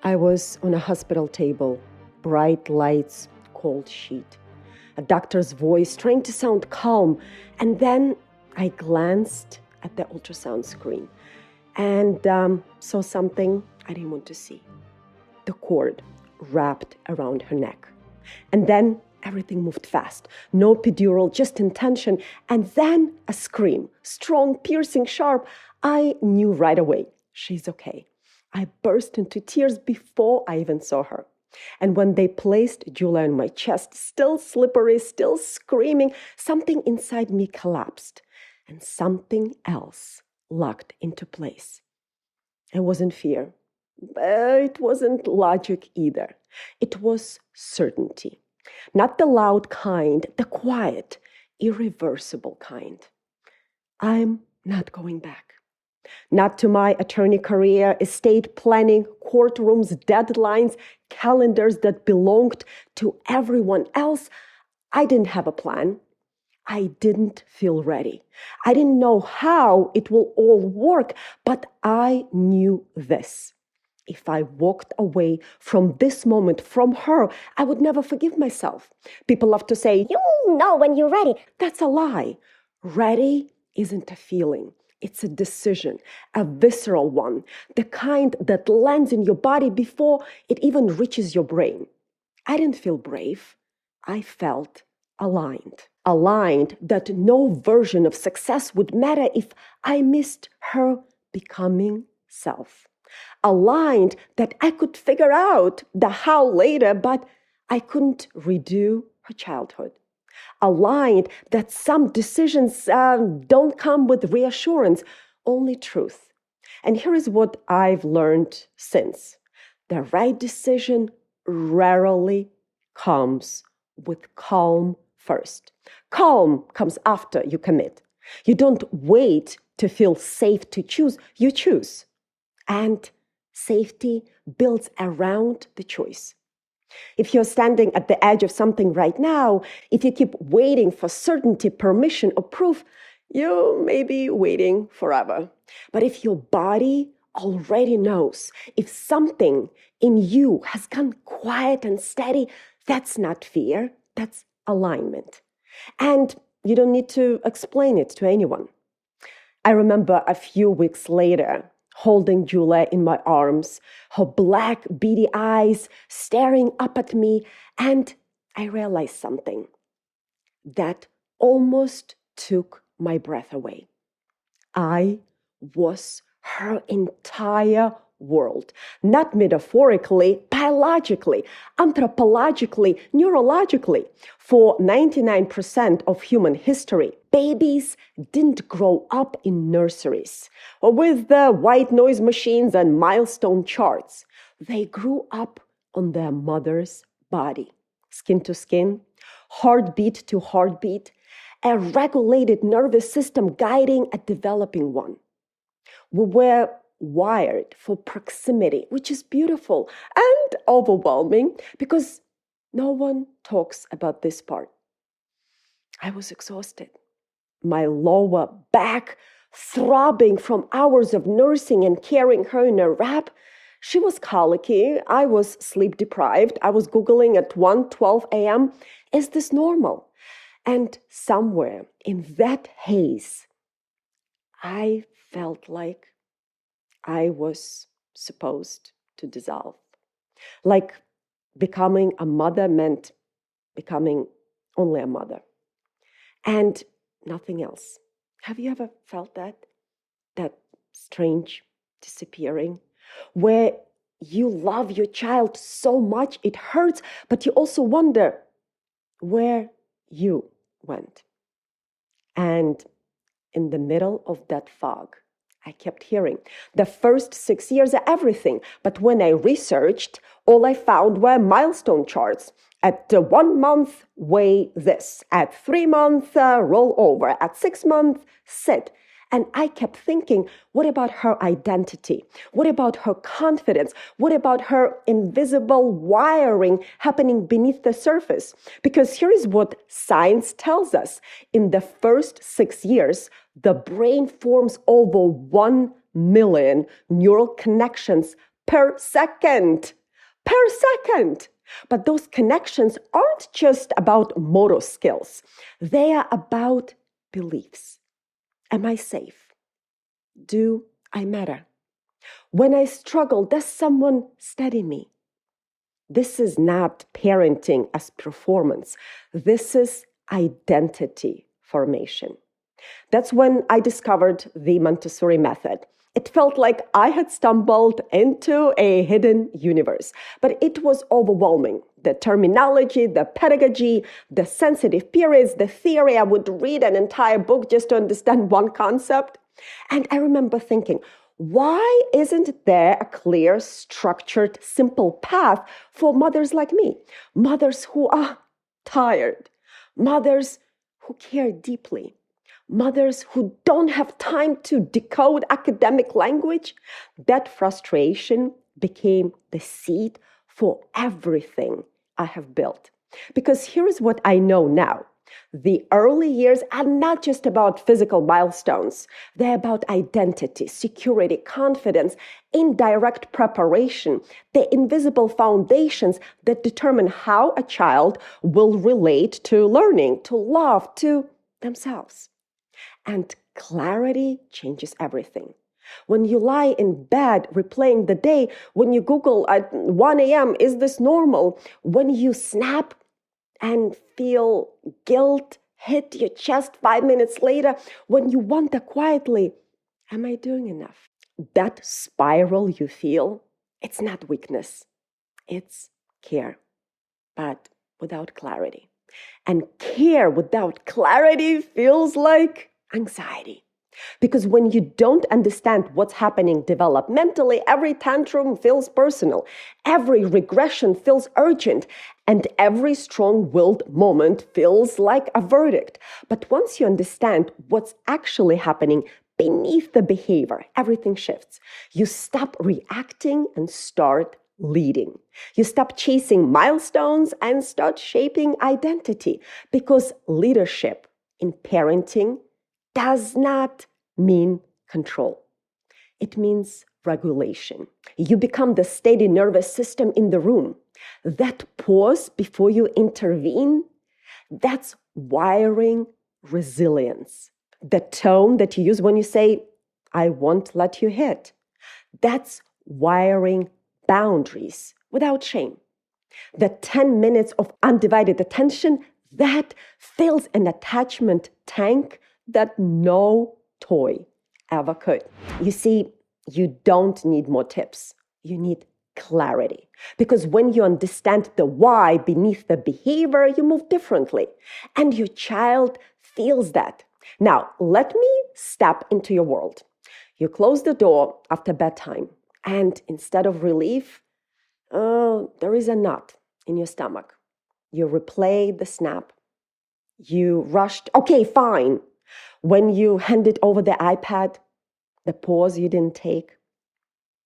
I was on a hospital table, bright lights, cold sheet, a doctor's voice trying to sound calm, and then I glanced at the ultrasound screen and saw something I didn't want to see. The cord wrapped around her neck. And then everything moved fast. No epidural, just intention. And then a scream, strong, piercing, sharp. I knew right away, she's okay. I burst into tears before I even saw her. And when they placed Julia on my chest, still slippery, still screaming, something inside me collapsed and something else locked into place. It wasn't fear, but it wasn't logic either. It was certainty. Not the loud kind, the quiet, irreversible kind. I'm not going back. Not to my attorney career, estate planning, courtrooms, deadlines, calendars that belonged to everyone else. I didn't have a plan. I didn't feel ready. I didn't know how it will all work, but I knew this. If I walked away from this moment, from her, I would never forgive myself. People love to say, "You'll know when you're ready." That's a lie. Ready isn't a feeling. It's a decision, a visceral one, the kind that lands in your body before it even reaches your brain. I didn't feel brave. I felt aligned. Aligned that no version of success would matter if I missed her becoming self. Aligned that I could figure out the how later, but I couldn't redo her childhood. Aligned that some decisions don't come with reassurance, only truth. And here is what I've learned since. The right decision rarely comes with calm first. Calm comes after you commit. You don't wait to feel safe to choose, you choose. And safety builds around the choice. If you're standing at the edge of something right now, if you keep waiting for certainty, permission, or proof, you may be waiting forever. But if your body already knows, if something in you has gone quiet and steady, that's not fear, that's alignment. And you don't need to explain it to anyone. I remember a few weeks later, holding Julia in my arms, her black, beady eyes staring up at me, and I realized something that almost took my breath away. I was her entire world, not metaphorically, biologically, anthropologically, neurologically. For 99% of human history, babies didn't grow up in nurseries or with the white noise machines and milestone charts. They grew up on their mother's body, skin to skin, heartbeat to heartbeat, a regulated nervous system guiding a developing one. We were wired for proximity, which is beautiful and overwhelming because no one talks about this part. I was exhausted. My lower back throbbing from hours of nursing and carrying her in a wrap. She was colicky. I was sleep deprived. I was Googling at 1:12 a.m. Is this normal? And somewhere in that haze, I felt like I was supposed to dissolve. Like becoming a mother meant becoming only a mother and nothing else. Have you ever felt that? That strange disappearing where you love your child so much it hurts, but you also wonder where you went. And in the middle of that fog, I kept hearing, the first 6 years are everything. But when I researched, all I found were milestone charts. At 1 month, weigh this. At 3 months, roll over. At 6 months, sit. And I kept thinking, what about her identity? What about her confidence? What about her invisible wiring happening beneath the surface? Because here's what science tells us. In the first 6 years, the brain forms over 1 million neural connections per second. Per second. But those connections aren't just about motor skills. They are about beliefs. Am I safe? Do I matter? When I struggle, does someone steady me? This is not parenting as performance. This is identity formation. That's when I discovered the Montessori method. It felt like I had stumbled into a hidden universe, but it was overwhelming. The terminology, the pedagogy, the sensitive periods, the theory. I would read an entire book just to understand one concept. And I remember thinking, why isn't there a clear, structured, simple path for mothers like me? Mothers who are tired, mothers who care deeply, mothers who don't have time to decode academic language. That frustration became the seed for everything I have built. Because here's what I know now. The early years are not just about physical milestones. They're about identity, security, confidence, indirect preparation, the invisible foundations that determine how a child will relate to learning, to love, to themselves. And clarity changes everything. When you lie in bed replaying the day, when you Google at 1 a.m., is this normal? When you snap and feel guilt hit your chest 5 minutes later, when you wonder quietly, am I doing enough? That spiral you feel, it's not weakness, it's care, but without clarity. And care without clarity feels like anxiety. Because when you don't understand what's happening developmentally, every tantrum feels personal, every regression feels urgent, and every strong-willed moment feels like a verdict. But once you understand what's actually happening beneath the behavior, everything shifts. You stop reacting and start leading. You stop chasing milestones and start shaping identity, because leadership in parenting does not mean control. It means regulation. You become the steady nervous system in the room. That pause before you intervene, that's wiring resilience. The tone that you use when you say, I won't let you hit, that's wiring boundaries without shame. The 10 minutes of undivided attention, that fills an attachment tank that no toy ever could. You see, you don't need more tips. You need clarity. Because when you understand the why beneath the behavior, you move differently. And your child feels that. Now, let me step into your world. You close the door after bedtime, and instead of relief, there is a knot in your stomach. You replay the snap. You rushed, okay, fine. When you handed over the iPad, the pause you didn't take.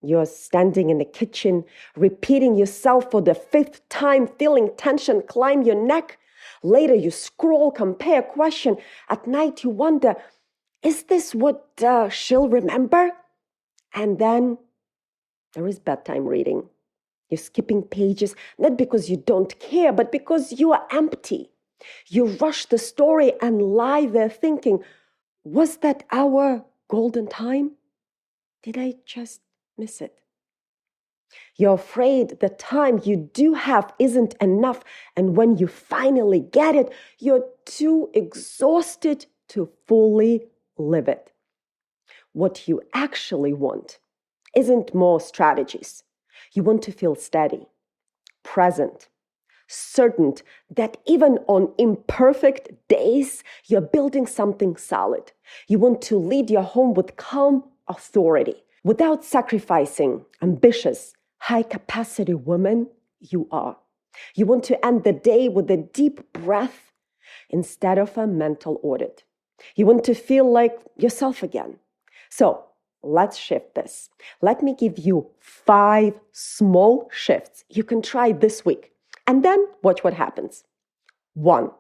You're standing in the kitchen, repeating yourself for the 5th time, feeling tension climb your neck. Later, you scroll, compare, question. At night, you wonder, is this what she'll remember? And then there is bedtime reading. You're skipping pages, not because you don't care, but because you are empty. You rush the story and lie there thinking, was that our golden time? Did I just miss it? You're afraid the time you do have isn't enough, and when you finally get it, you're too exhausted to fully live it. What you actually want isn't more strategies. You want to feel steady, present, certain that even on imperfect days, you're building something solid. You want to lead your home with calm authority, without sacrificing ambitious, high-capacity woman you are. You want to end the day with a deep breath instead of a mental audit. You want to feel like yourself again. So let's shift this. Let me give you 5 small shifts you can try this week. And then watch what happens. 1,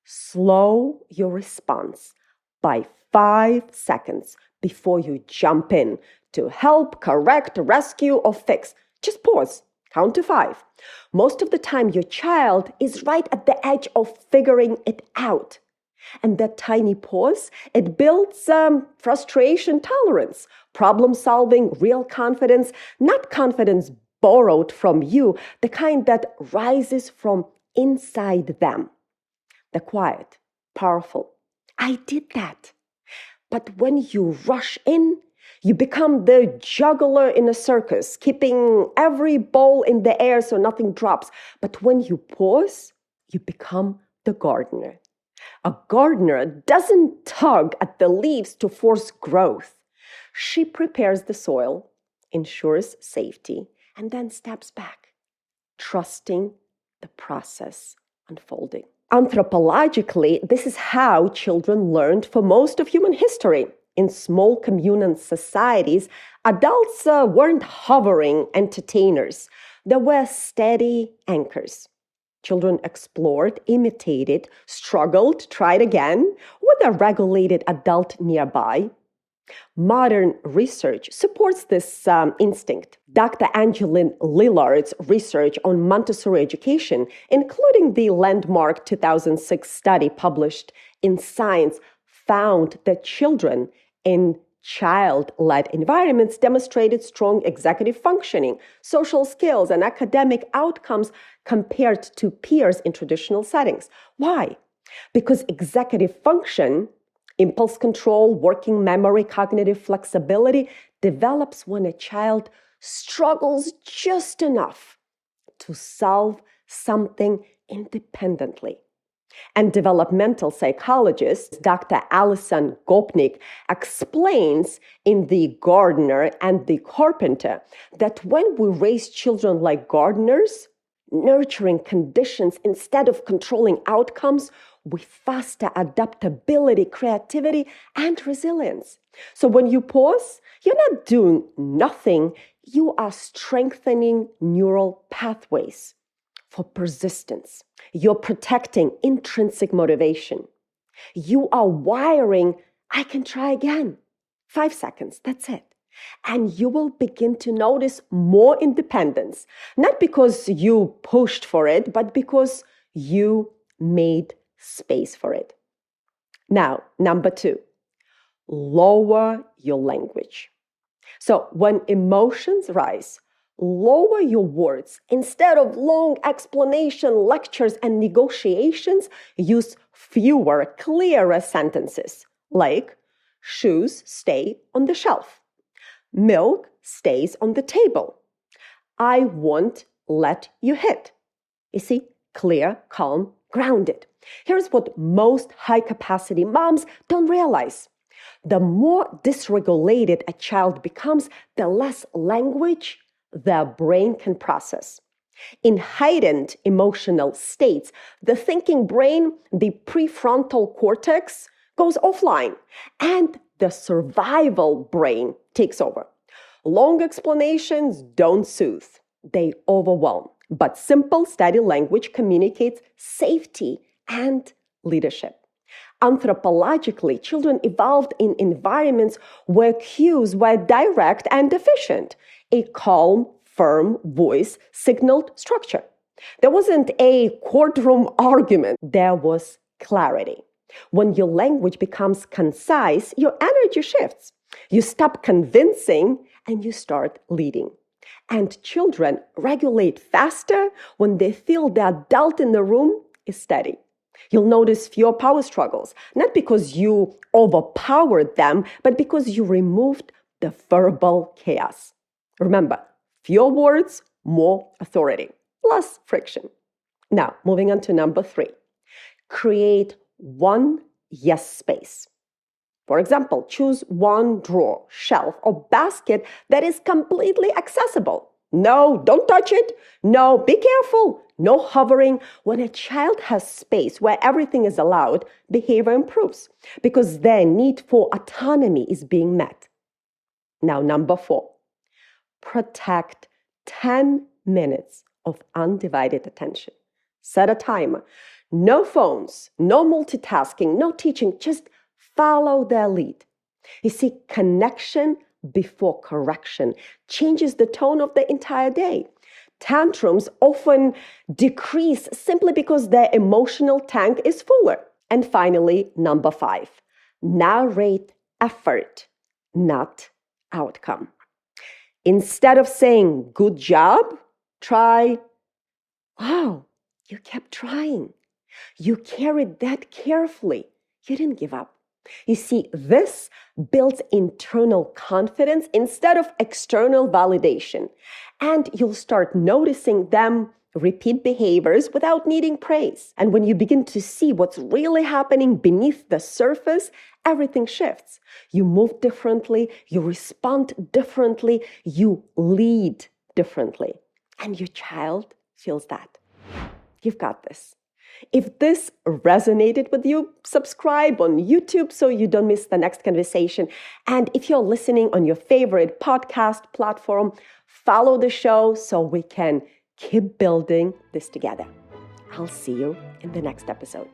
slow your response by 5 seconds before you jump in to help, correct, rescue, or fix. Just pause. Count to 5. Most of the time, your child is right at the edge of figuring it out. And that tiny pause, it builds frustration tolerance, problem solving, real confidence, not confidence borrowed from you, the kind that rises from inside them. The quiet, powerful. I did that. But when you rush in, you become the juggler in a circus, keeping every ball in the air so nothing drops. But when you pause, you become the gardener. A gardener doesn't tug at the leaves to force growth. She prepares the soil, ensures safety, and then steps back, trusting the process unfolding. Anthropologically, this is how children learned for most of human history. In small communal societies, adults weren't hovering entertainers. They were steady anchors. Children explored, imitated, struggled, tried again with a regulated adult nearby. Modern research supports this instinct. Dr. Angeline Lillard's research on Montessori education, including the landmark 2006 study published in Science, found that children in child-led environments demonstrated strong executive functioning, social skills, and academic outcomes compared to peers in traditional settings. Why? Because executive function, impulse control, working memory, cognitive flexibility develops when a child struggles just enough to solve something independently. And developmental psychologist Dr. Alison Gopnik explains in The Gardener and the Carpenter that when we raise children like gardeners, nurturing conditions instead of controlling outcomes, we foster adaptability, creativity, and resilience. So when you pause, you're not doing nothing, you are strengthening neural pathways for persistence. You're protecting intrinsic motivation. You are wiring, I can try again. 5 seconds, that's it. And you will begin to notice more independence, not because you pushed for it, but because you made space for it. Now, number 2, lower your language. So when emotions rise, lower your words. Instead of long explanation, lectures, and negotiations, use fewer, clearer sentences like, shoes stay on the shelf. Milk stays on the table. I won't let you hit. You see, clear, calm, grounded. Here's what most high-capacity moms don't realize. The more dysregulated a child becomes, the less language their brain can process. In heightened emotional states, the thinking brain, the prefrontal cortex, goes offline, and the survival brain takes over. Long explanations don't soothe, they overwhelm. But simple, steady language communicates safety and leadership. Anthropologically, children evolved in environments where cues were direct and efficient. A calm, firm voice signaled structure. There wasn't a courtroom argument, there was clarity. When your language becomes concise, your energy shifts. You stop convincing and you start leading. And children regulate faster when they feel the adult in the room is steady. You'll notice fewer power struggles, not because you overpowered them, but because you removed the verbal chaos. Remember, fewer words, more authority, less friction. Now, moving on to number 3. Create one yes space. For example, choose one drawer, shelf, or basket that is completely accessible. No, don't touch it. No, be careful. No hovering. When a child has space where everything is allowed, behavior improves because their need for autonomy is being met. Now, number 4, protect 10 minutes of undivided attention. Set a timer. No phones, no multitasking, no teaching, just follow their lead. You see, connection before correction changes the tone of the entire day. Tantrums often decrease simply because their emotional tank is fuller. And finally, number 5, narrate effort, not outcome. Instead of saying, good job, try, wow, you kept trying. You carried that carefully. You didn't give up. You see, this builds internal confidence instead of external validation. And you'll start noticing them repeat behaviors without needing praise. And when you begin to see what's really happening beneath the surface, everything shifts. You move differently, you respond differently, you lead differently. And your child feels that. You've got this. If this resonated with you, subscribe on YouTube so you don't miss the next conversation. And if you're listening on your favorite podcast platform, follow the show so we can keep building this together. I'll see you in the next episode.